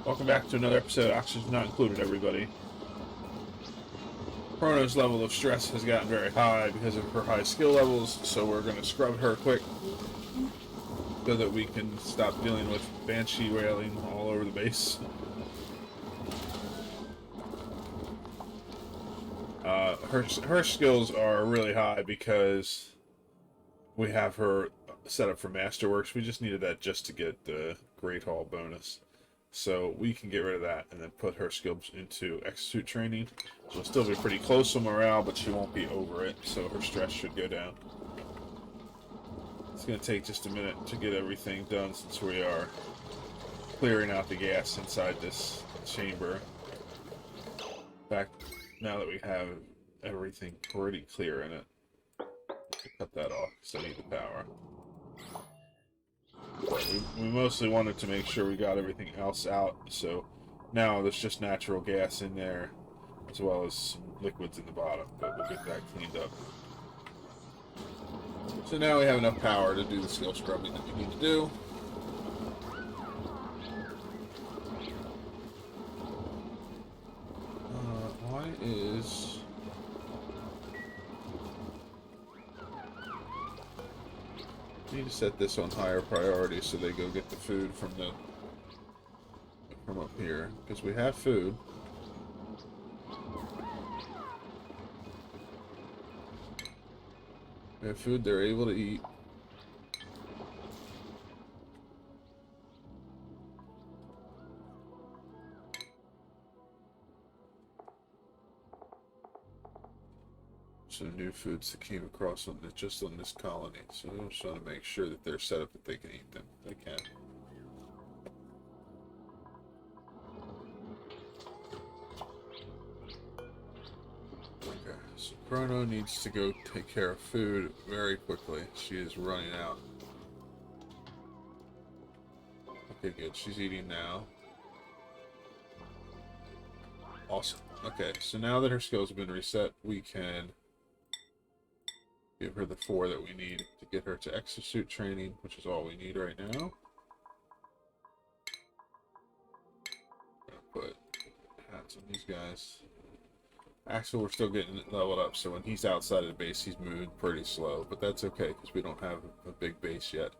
Welcome back to another episode of Oxygen Not Included, everybody. Chrono's level of stress has gotten very high because of her high skill levels, so we're going to scrub her quick so that we can stop dealing with Banshee wailing all over the base. Her skills are really high because we have her set up for Masterworks. We just needed that just to get the Great Hall bonus. So we can get rid of that and then put her skills into exosuit training. She'll still be pretty close to morale, but she won't be over it, so her stress should go down. It's going to take just a minute to get everything done since we are clearing out the gas inside this chamber. In fact, now that we have everything pretty clear in it, cut that off because I need the power. We mostly wanted to make sure we got everything else out, so now there's just natural gas in there, as well as some liquids in the bottom, but we'll get that cleaned up. So now we have enough power to do the skill scrubbing that we need to do. Why is... need to set this on higher priority so they go get the food from up here, because we have food. We have food they're able to eat. Some new foods that came across on just on this colony, so I'm just trying to make sure that they're set up that they can eat them. They can. Okay, so Chrono needs to go take care of food very quickly. She is running out. Okay, good. She's eating now. Awesome. Okay, so now that her skills have been reset, we can give her the 4 that we need to get her to exosuit training, which is all we need right now. Put hats on these guys. Axel, we're still getting leveled up, so when he's outside of the base, he's moving pretty slow, but that's okay because we don't have a big base yet.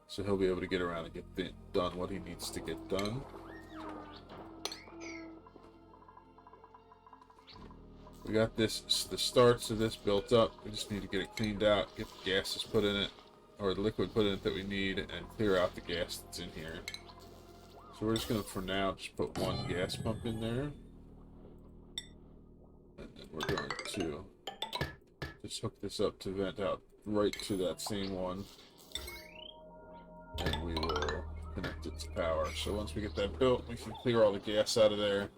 So he'll be able to get around and get done what he needs to get done. We got this, the starts of this built up. We just need to get it cleaned out, get the gases put in it, or the liquid put in it that we need, and clear out the gas that's in here. So we're just going to, for now, just put 1 gas pump in there. And then we're going to just hook this up to vent out right to that same one. And we will connect it to power. So once we get that built, we can clear all the gas out of there.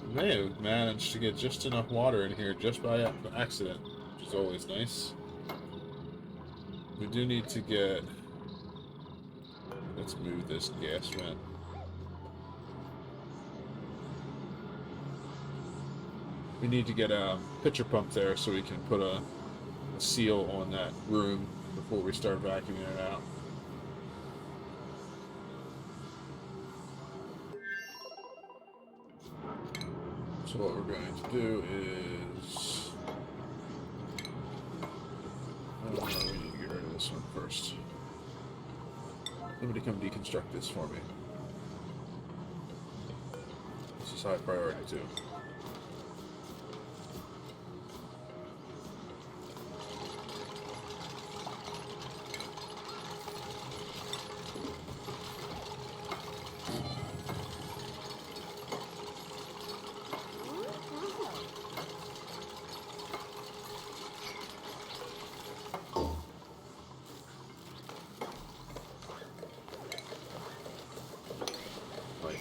We may have managed to get just enough water in here just by accident, which is always nice. We do need to get... let's move this gas vent. We need to get a pitcher pump there so we can put a seal on that room before we start vacuuming it out. So what we're going to do is... we need to get rid of this one first. Somebody come deconstruct this for me. This is high priority too.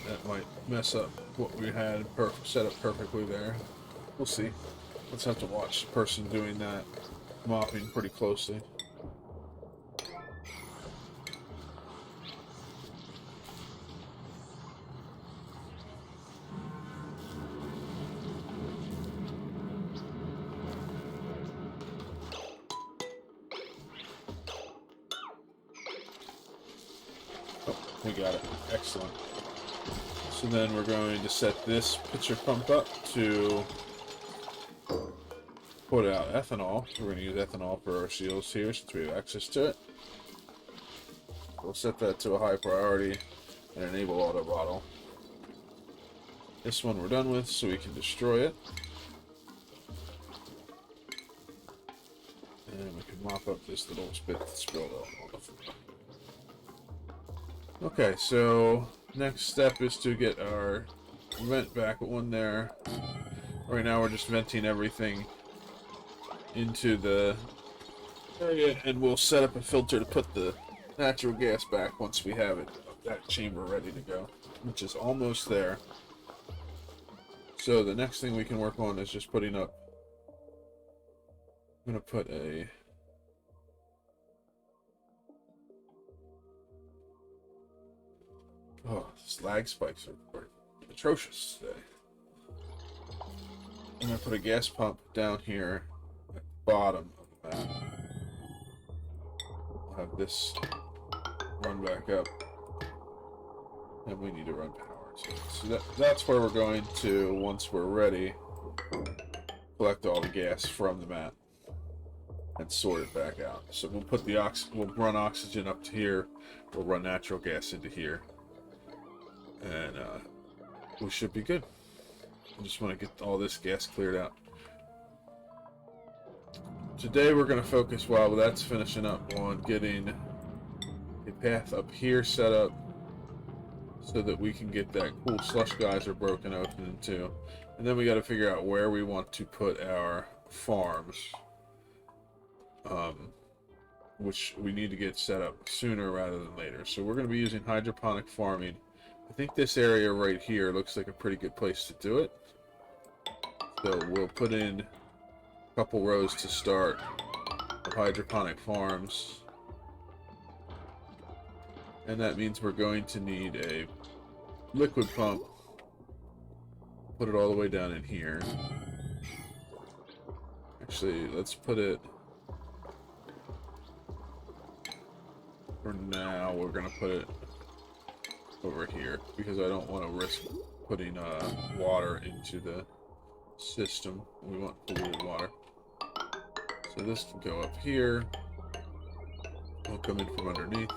That might mess up what we had set up perfectly there. We'll see. Let's have to watch the person doing that mopping pretty closely. We got it. Excellent. So then we're going to set this pitcher pump up to put out ethanol. We're going to use ethanol for our seals here since we have access to it. We'll set that to a high priority and enable auto bottle. This one we're done with, so we can destroy it. And we can mop up this little bit that spilled off. Okay, so next step is to get our vent back one there. Right now we're just venting everything into the area, and we'll set up a filter to put the natural gas back once we have it, that chamber ready to go, which is almost there. So the next thing we can work on is just putting up, I'm going to put a these lag spikes are atrocious today. I'm going to put a gas pump down here at the bottom of the map. I'll have this run back up. And we need to run power to it. So that's where we're going to, once we're ready, collect all the gas from the map and sort it back out. So we'll put the we'll run oxygen up to here, we'll run natural gas into here. And we should be good. I just want to get all this gas cleared out. Today we're going to focus, while that's finishing up, on getting a path up here set up so that we can get that cool slush geyser broken open into. And then we got to figure out where we want to put our farms, which we need to get set up sooner rather than later. So we're going to be using hydroponic farming. I think this area right here looks like a pretty good place to do it. So we'll put in a couple rows to start of hydroponic farms. And that means we're going to need a liquid pump. Put it all the way down in here. Actually, let's put it... For now, we're going to put it over here, because I don't want to risk putting water into the system. We want polluted water. So this can go up here. It'll come in from underneath.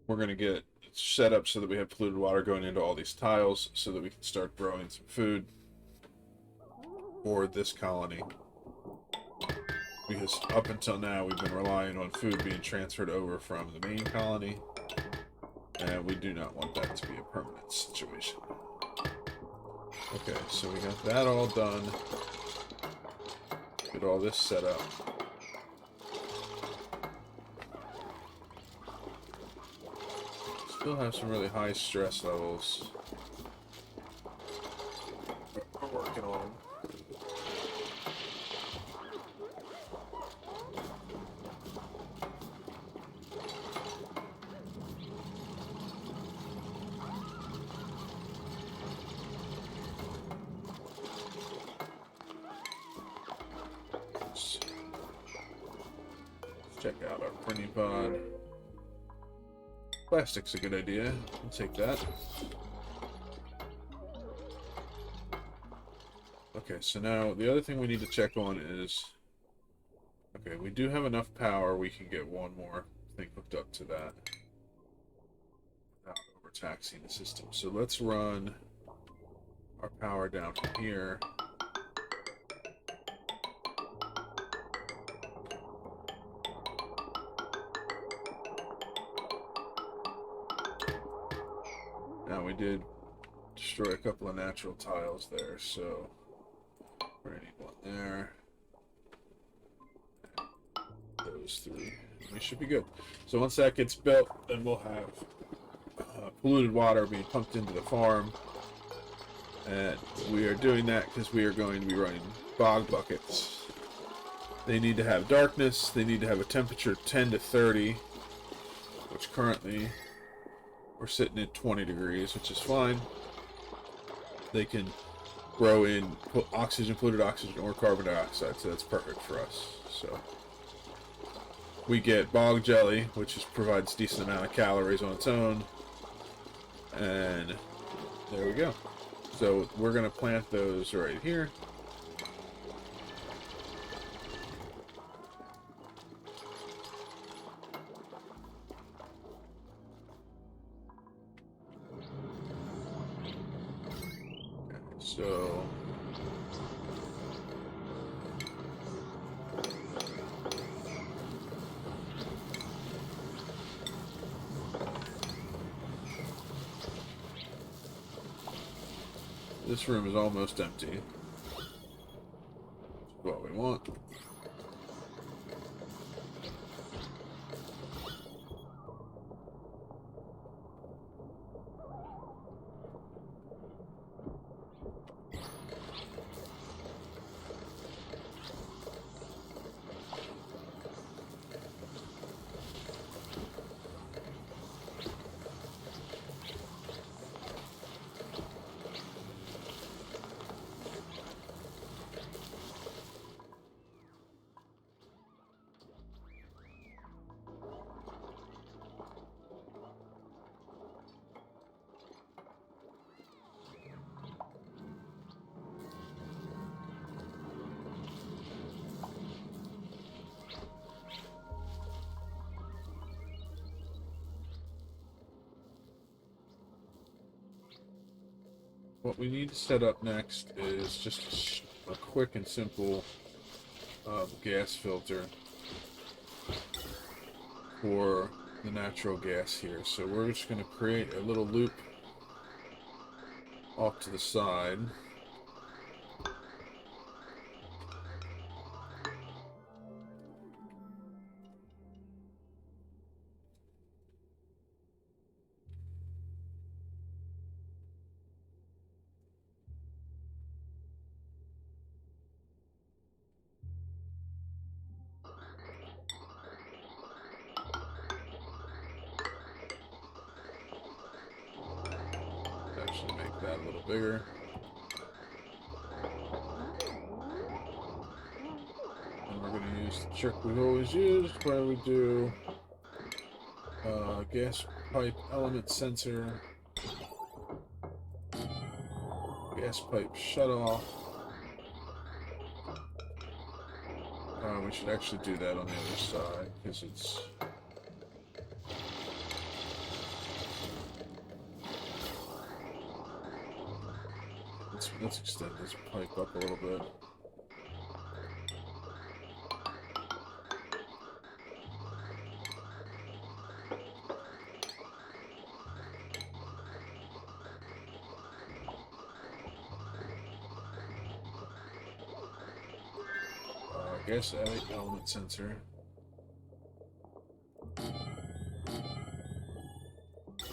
We're going to get it set up so that we have polluted water going into all these tiles so that we can start growing some food for this colony. Because up until now we've been relying on food being transferred over from the main colony, and we do not want that to be a permanent situation. Okay, so we got that all done. Get all this set up. Still have some really high stress levels. We're working on them. Let's check out our printing pod. Plastic's a good idea. I'll take that. Okay, so now the other thing we need to check on is... Okay, we do have enough power. We can get one more thing hooked up to that without overtaxing the system. So let's run our power down from here. Now we did destroy a couple of natural tiles there, so we're gonna need one there. Those three we should be good. So once that gets built, then we'll have polluted water being pumped into the farm. And we are doing that because we are going to be running bog buckets. They need to have darkness. They need to have a temperature 10 to 30, which currently we're sitting at 20 degrees, which is fine. They can grow in oxygen, polluted oxygen, or carbon dioxide, so that's perfect for us. So we get bog jelly, which provides a decent amount of calories on its own, and there we go. So we're going to plant those right here. So this room is almost empty. That's what we want. What we need to set up next is just a quick and simple gas filter for the natural gas here. So we're just going to create a little loop off to the side. Actually make that a little bigger. And we're going to use the trick we've always used where we do gas pipe element sensor, gas pipe shut off. We should actually do that on the other side because it's let's extend this pipe up a little bit. Gas element sensor. Then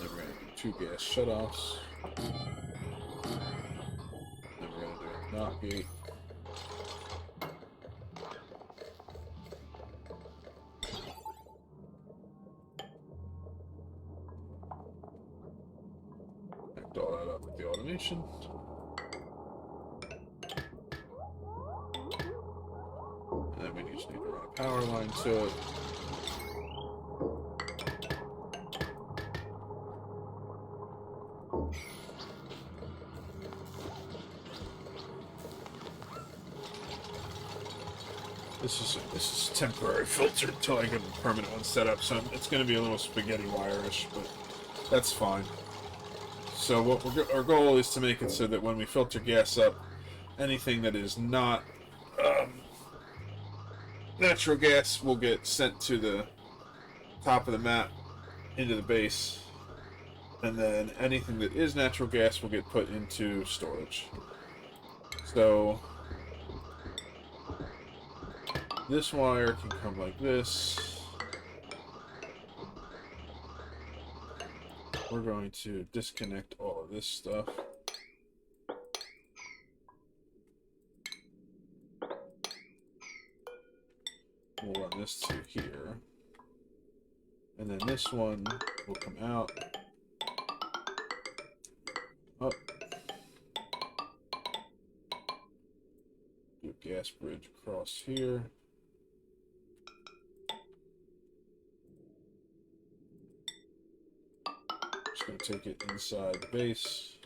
we're going to do 2 gas shutoffs. Then we're going to do a NOT gate. Connect all that up with the automation. Just need to run a power line to it. This is a temporary filter until I get a permanent one set up, so it's going to be a little spaghetti wire-ish, but that's fine. So what our goal is to make it so that when we filter gas up, anything that is not natural gas will get sent to the top of the map into the base, and then anything that is natural gas will get put into storage. So this wire can come like this, we're going to disconnect all of this stuff. We'll run this to here. And then this one will come out. Up. Do a gas bridge across here. Just going to take it inside the base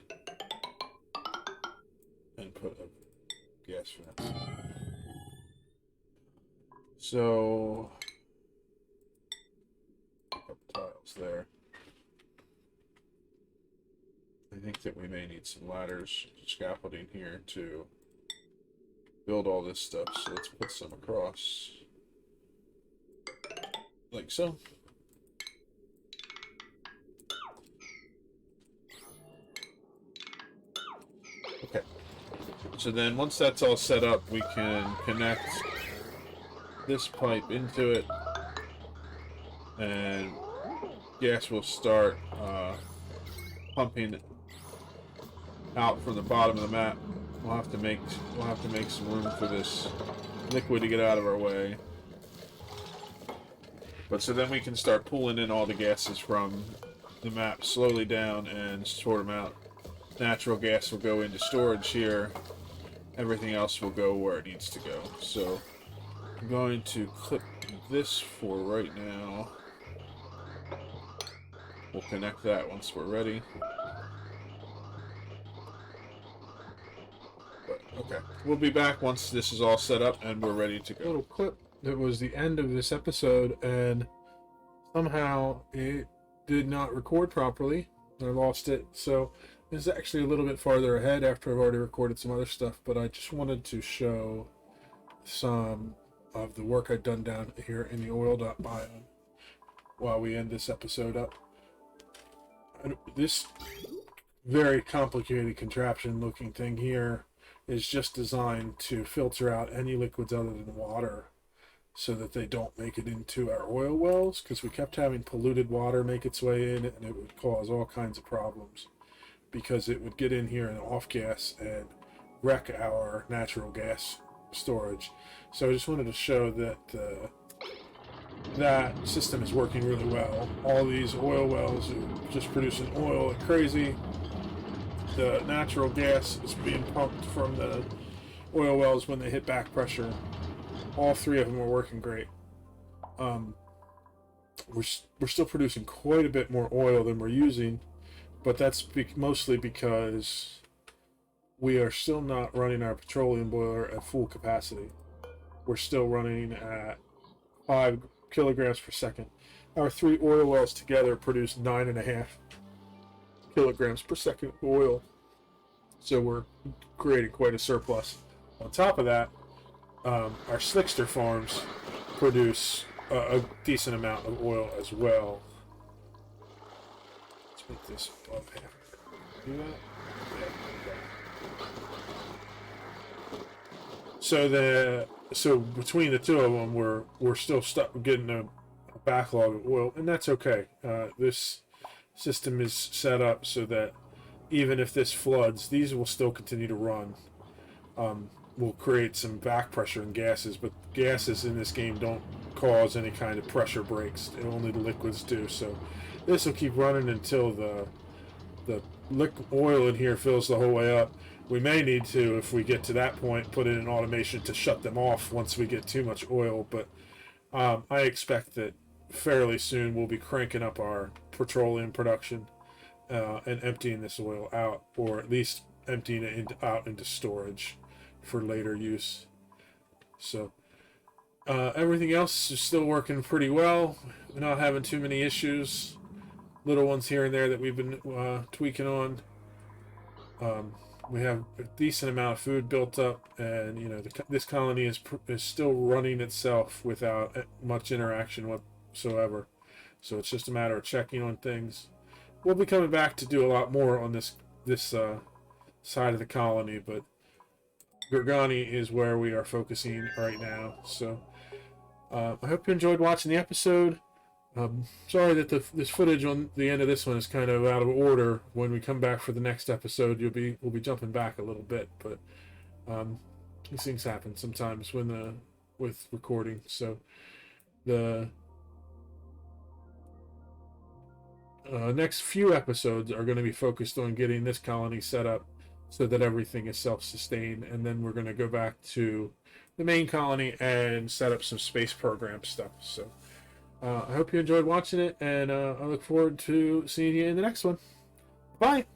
and put a gas fence. So, a couple tiles there. I think that we may need some ladders, scaffolding here to build all this stuff. So let's put some across, like so. Okay. So then once that's all set up, we can connect this pipe into it, and gas will start pumping out from the bottom of the map. We'll have to make some room for this liquid to get out of our way. But so then we can start pulling in all the gases from the map slowly down and sort them out. Natural gas will go into storage here. Everything else will go where it needs to go. So I'm going to clip this for right now. We'll connect that once we're ready. But, okay, we'll be back once this is all set up and we're ready to go. Little clip that was the end of this episode, and somehow it did not record properly. I lost it, so it's actually a little bit farther ahead after I've already recorded some other stuff, but I just wanted to show some of the work I've done down here in the oil dot biome while we end this episode up. And this very complicated contraption looking thing here is just designed to filter out any liquids other than water so that they don't make it into our oil wells, because we kept having polluted water make its way in and it would cause all kinds of problems because it would get in here and off gas and wreck our natural gas storage. So I just wanted to show that that system is working really well. All these oil wells are just producing oil like crazy. The natural gas is being pumped from the oil wells when they hit back pressure. All three of them are working great. We're still producing quite a bit more oil than we're using, but that's mostly because we are still not running our petroleum boiler at full capacity. We're still running at 5 kilograms per second. Our 3 oil wells together produce 9.5 kilograms per second of oil. So we're creating quite a surplus. On top of that, our slickster farms produce a decent amount of oil as well. Let's make this above half. Do that? Yeah. So between the two of them, we're still stuck getting a backlog of oil, and that's okay. This system is set up so that even if this floods, these will still continue to run. Will create some back pressure in gases, but gases in this game don't cause any kind of pressure breaks. Only the liquids do. So this will keep running until the liquid oil in here fills the whole way up. We may need to, if we get to that point, put in an automation to shut them off once we get too much oil. But I expect that fairly soon we'll be cranking up our petroleum production and emptying this oil out, or at least emptying it out into storage for later use. So everything else is still working pretty well. We're not having too many issues. Little ones here and there that we've been tweaking on. We have a decent amount of food built up, and this colony is still running itself without much interaction whatsoever. So it's just a matter of checking on things. We'll be coming back to do a lot more on this side of the colony, but Gurgani is where we are focusing right now. So I hope you enjoyed watching the episode. Sorry that this footage on the end of this one is kind of out of order. When we come back for the next episode, we'll be jumping back a little bit, but these things happen sometimes when with recording. So the next few episodes are going to be focused on getting this colony set up so that everything is self-sustained, and then we're going to go back to the main colony and set up some space program stuff. So I hope you enjoyed watching it, and I look forward to seeing you in the next one. Bye.